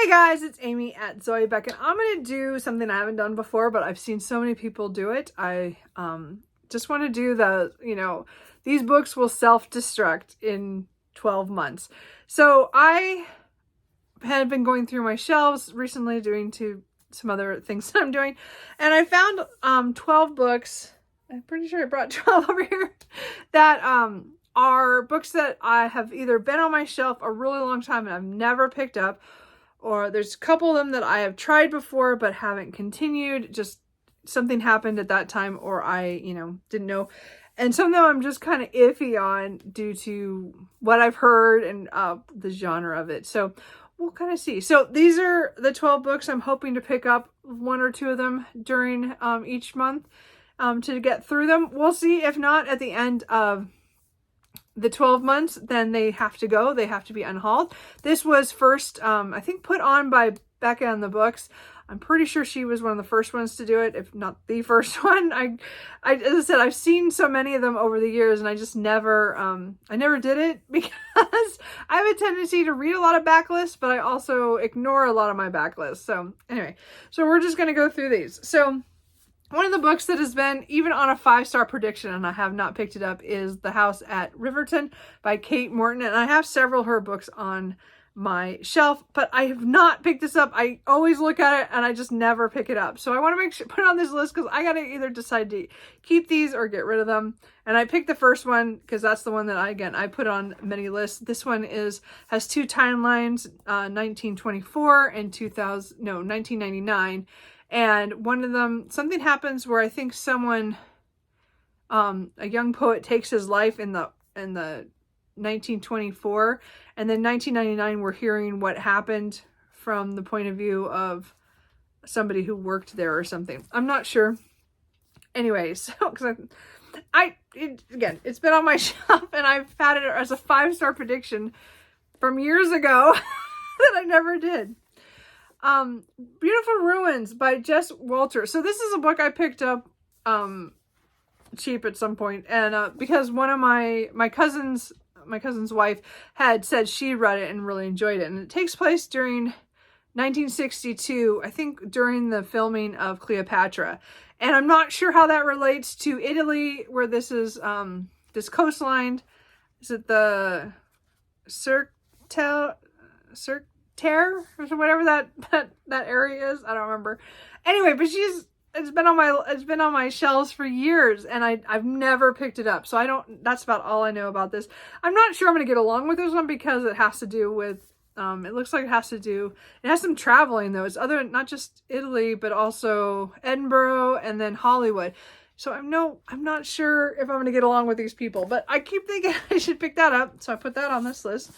Hey guys, it's Amy at Zoe Beck, and I'm going to do something I haven't done before, but I've seen so many people do it. I just want to do these books will self-destruct in 12 months. So I had been going through my shelves recently, doing some other things that I'm doing, and I found 12 books. I'm pretty sure I brought 12 over here that are books that I have either been on my shelf a really long time and I've never picked up, or there's a couple of them that I have tried before but haven't continued. Just something happened at that time, or I, didn't know. And some of them I'm just kind of iffy on due to what I've heard and the genre of it. So we'll kind of see. So these are the 12 books. I'm hoping to pick up one or two of them during each month to get through them. We'll see. If not, at the end of the 12 months, then they have to go. They have to be unhauled. This was first, I think, put on by Becca on the books. I'm pretty sure she was one of the first ones to do it, if not the first one. As I said, I've seen so many of them over the years, and I just never, I never did it because I have a tendency to read a lot of backlists, but I also ignore a lot of my backlists. So anyway, so we're just going to go through these. So one of the books that has been even on a 5-star prediction, and I have not picked it up, is The House at Riverton by Kate Morton. And I have several of her books on my shelf, but I have not picked this up. I always look at it and I just never pick it up. So I want to make sure, put it on this list, because I got to either decide to keep these or get rid of them. And I picked the first one because that's the one that I put on many lists. This one has two timelines, 1924 and 1999. And one of them, something happens where I think someone, a young poet, takes his life in the 1924, and then 1999 we're hearing what happened from the point of view of somebody who worked there or something. I'm not sure. Anyway, so because it's been on my shelf and I've had it as a 5-star prediction from years ago that I never did. Beautiful Ruins by Jess Walter. So this is a book I picked up cheap at some point, and because one of my cousin's wife had said she read it and really enjoyed it, and it takes place during 1962, I think during the filming of Cleopatra. And I'm not sure how that relates to Italy, where this is this coastline. Is it the Cirque Terre or whatever that area is? I don't remember. Anyway, but it's been on my shelves for years, and I've never picked it up. So that's about all I know about this. I'm not sure I'm going to get along with this one because it has to do with it looks like it has some traveling though. It's not just Italy, but also Edinburgh and then Hollywood. So I'm not sure if I'm going to get along with these people, but I keep thinking I should pick that up. So I put that on this list.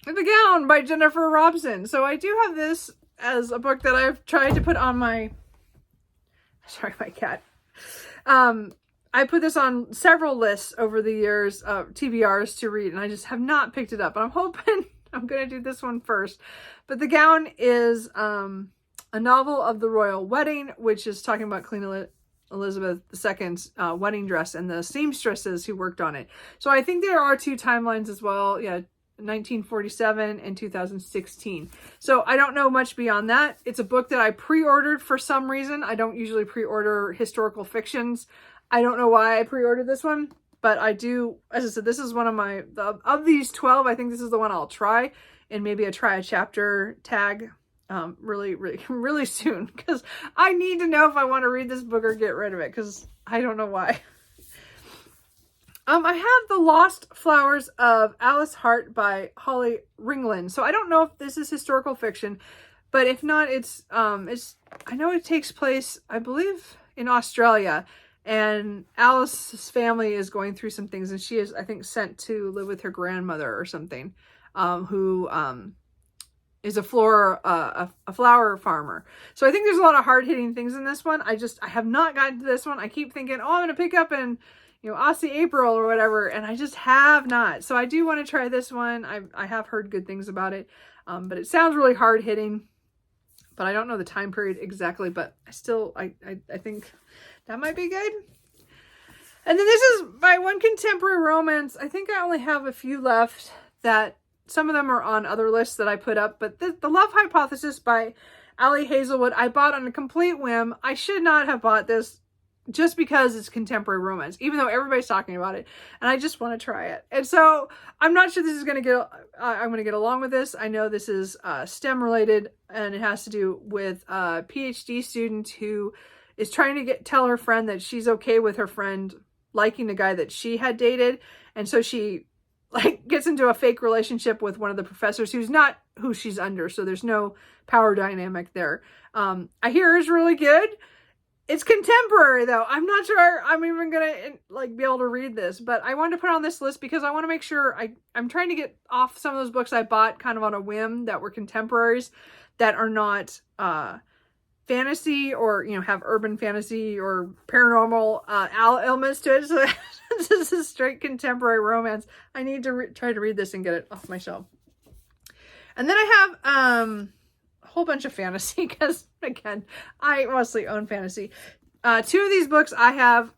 The Gown by Jennifer Robson. So I do have this as a book that I've tried to put on my cat. I put this on several lists over the years of TBRs to read, and I just have not picked it up. And I'm hoping I'm going to do this one first. But The Gown is a novel of the royal wedding, which is talking about Queen Elizabeth II's wedding dress and the seamstresses who worked on it. So I think there are two timelines as well. Yeah. 1947 and 2016. So I don't know much beyond that. It's a book that I pre-ordered for some reason. I don't usually pre-order historical fictions. I don't know why I pre-ordered this one, but I do. As I said, this is one of of these 12, I think this is the one I'll try, and maybe try a chapter tag really soon, because I need to know if I want to read this book or get rid of it, because I don't know why. I have The Lost Flowers of Alice Hart by Holly Ringland. So I don't know if this is historical fiction, but if not, I know it takes place, I believe, in Australia, and Alice's family is going through some things, and she is, I think, sent to live with her grandmother or something, who is a flower farmer. So I think there's a lot of hard-hitting things in this one. I have not gotten to this one. I keep thinking, oh, I'm going to pick up and Aussie April or whatever, and I just have not. So I do want to try this one. I have heard good things about it, but it sounds really hard-hitting, but I don't know the time period exactly, but I think that might be good. And then this is my one contemporary romance. I think I only have a few left that some of them are on other lists that I put up, but the Love Hypothesis by Ali Hazelwood, I bought on a complete whim. I should not have bought this just because it's contemporary romance, even though everybody's talking about it, and I just want to try it. And so I'm not sure this is going to get, I'm going to get along with this. I know this is STEM related, and it has to do with a PhD student who is trying to tell her friend that she's okay with her friend liking the guy that she had dated. And so she like gets into a fake relationship with one of the professors who's not who she's under. So there's no power dynamic there. I hear it's really good. It's contemporary though. I'm not sure I'm even gonna like be able to read this, but I wanted to put it on this list because I want to make sure I'm trying to get off some of those books I bought kind of on a whim that were contemporaries that are not fantasy or, you know, have urban fantasy or paranormal elements to it. So this is straight contemporary romance. I need to try to read this and get it off my shelf. And then I have a whole bunch of fantasy because, again, I mostly own fantasy. Two of these books I have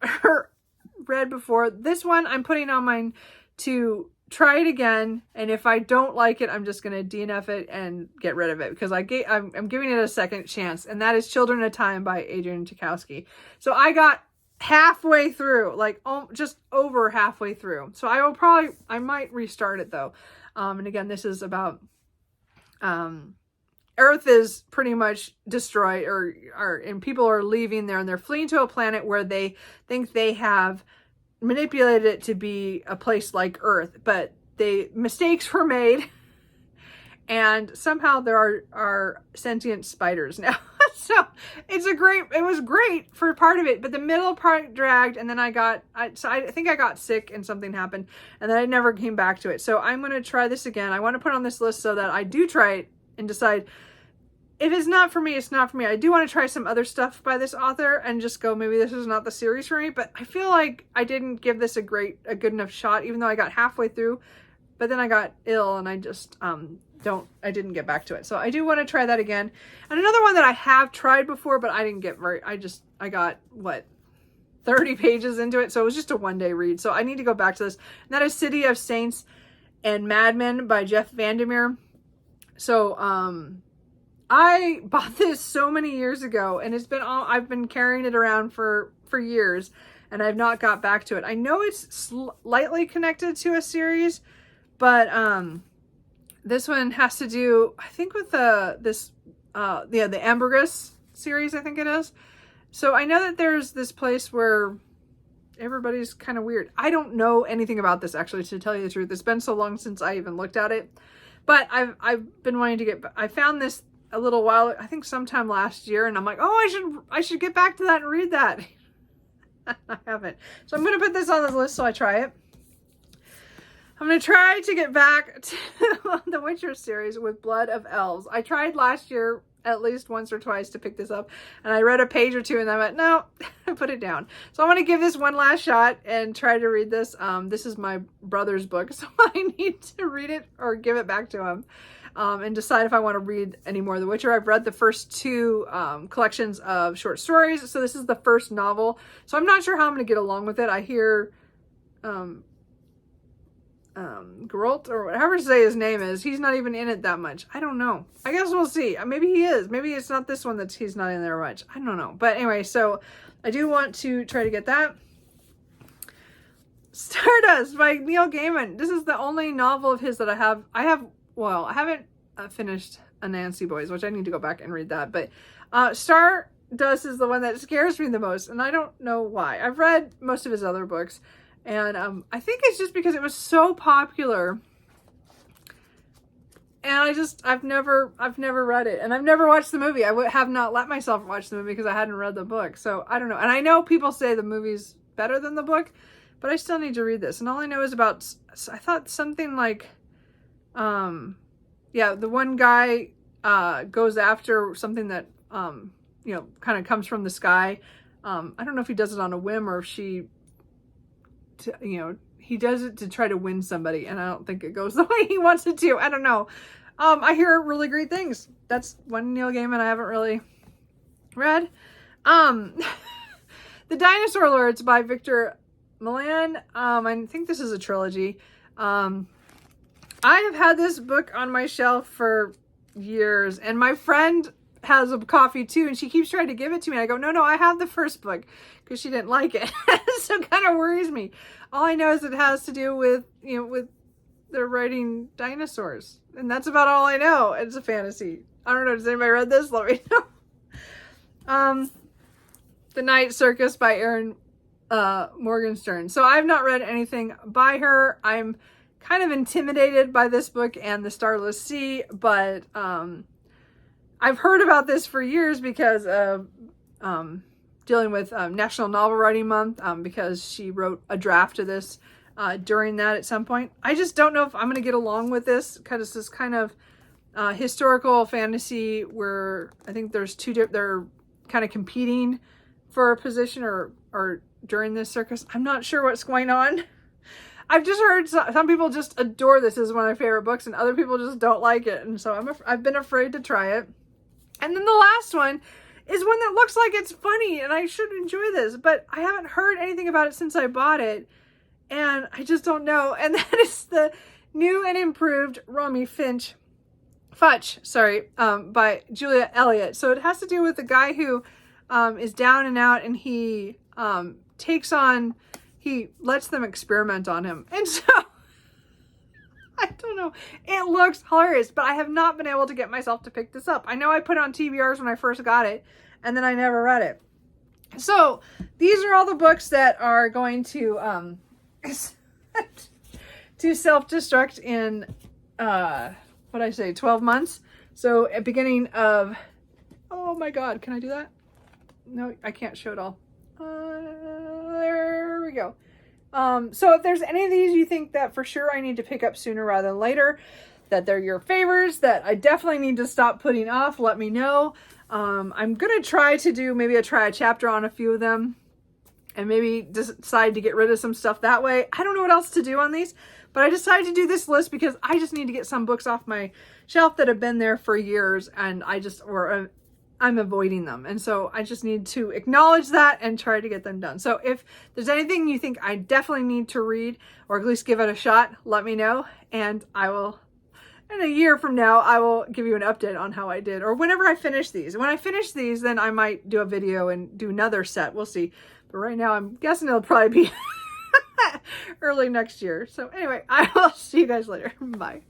read before. This one I'm putting on mine to try it again, and if I don't like it, I'm just going to DNF it and get rid of it because I'm giving it a second chance, and that is Children of Time by Adrian Tchaikovsky. So I got halfway through, like just over halfway through. So I might restart it though. And again, this is about Earth is pretty much destroyed, and people are leaving there, and they're fleeing to a planet where they think they have manipulated it to be a place like Earth, but mistakes were made, and somehow there are sentient spiders now. So it was great for part of it, but the middle part dragged, and then I think I got sick and something happened, and then I never came back to it. So I'm going to try this again. I want to put it on this list so that I do try it and decide if it's not for me, it's not for me. I do want to try some other stuff by this author and just go, maybe this is not the series for me, but I feel like I didn't give this a good enough shot, even though I got halfway through, but then I got ill and I just, I didn't get back to it. So I do want to try that again. And another one that I have tried before, but I didn't get I got 30 pages into it. So it was just a one-day read. So I need to go back to this. And that is City of Saints and Madmen by Jeff Vandermeer. So, I bought this so many years ago, and I've been carrying it around for years, and I've not got back to it. I know it's slightly connected to a series, but this one has to do, I think, with the Ambergris series, I think it is. So I know that there's this place where everybody's kind of weird. I don't know anything about this, actually, to tell you the truth. It's been so long since I even looked at it, but I've been wanting to I found this a little while, I think sometime last year, and I'm like, oh, I should get back to that and read that. I haven't. So I'm going to put this on the list so I try it. I'm going to try to get back to the Witcher series with Blood of Elves. I tried last year at least once or twice to pick this up, and I read a page or two and I went, no, I put it down. So I want to give this one last shot and try to read this. This is my brother's book, so I need to read it or give it back to him. And decide if I want to read any more of The Witcher. I've read the first two collections of short stories, so this is the first novel. So I'm not sure how I'm going to get along with it. I hear Geralt, or whatever to say his name is, he's not even in it that much. I don't know. I guess we'll see. Maybe he is. Maybe it's not this one he's not in there much. I don't know. But anyway, so I do want to try to get that. Stardust by Neil Gaiman. This is the only novel of his that I have. I haven't finished Anansi Boys, which I need to go back and read that. But Stardust is the one that scares me the most, and I don't know why. I've read most of his other books, and I think it's just because it was so popular. And I've never read it, and I've never watched the movie. I have not let myself watch the movie because I hadn't read the book. So I don't know. And I know people say the movie's better than the book, but I still need to read this. And all I know is about, I thought something like, the one guy goes after something that kind of comes from the sky. I don't know if he does it on a whim or if he does it to try to win somebody, and I don't think it goes the way he wants it to. I don't know. I hear really great things. That's one Neil Gaiman I haven't really read. The Dinosaur Lords by Victor Milan. I think this is a trilogy. I have had this book on my shelf for years, and my friend has a copy too, and she keeps trying to give it to me. I go, no, I have the first book, because she didn't like it. So it kind of worries me. All I know is it has to do with, with they're writing dinosaurs, and that's about all I know. It's a fantasy. I don't know. Does anybody read this? Let me know. The Night Circus by Erin Morgenstern. So I've not read anything by her. I'm kind of intimidated by this book and the Starless Sea, but I've heard about this for years because of dealing with National Novel Writing Month, because she wrote a draft of this during that at some point. I just don't know if I'm going to get along with this, because it's this kind of historical fantasy where I think there's they're kind of competing for a position or during this circus. I'm not sure what's going on. I've just heard some people just adore this as one of my favorite books, and other people just don't like it. And so I've been afraid to try it. And then the last one is one that looks like it's funny and I should enjoy this, but I haven't heard anything about it since I bought it, and I just don't know. And that is the new and improved Romy Futch, by Julia Elliott. So it has to do with the guy who is down and out, and he he lets them experiment on him. And so, I don't know. It looks hilarious, but I have not been able to get myself to pick this up. I know I put it on TBRs when I first got it, and then I never read it. So, these are all the books that are going to self-destruct in, 12 months. So, at beginning of, oh my god, can I do that? No, I can't show it all. There we go. So if there's any of these you think that for sure I need to pick up sooner rather than later, that they're your favorites, that I definitely need to stop putting off, let me know. I'm going to try to do maybe try a chapter on a few of them, and maybe decide to get rid of some stuff that way. I don't know what else to do on these, but I decided to do this list because I just need to get some books off my shelf that have been there for years, and I'm avoiding them. And so I just need to acknowledge that and try to get them done. So if there's anything you think I definitely need to read, or at least give it a shot, let me know. And I will, in a year from now, I will give you an update on how I did, or whenever I finish these. When I finish these, then I might do a video and do another set. We'll see. But right now, I'm guessing it'll probably be early next year. So anyway, I will see you guys later. Bye.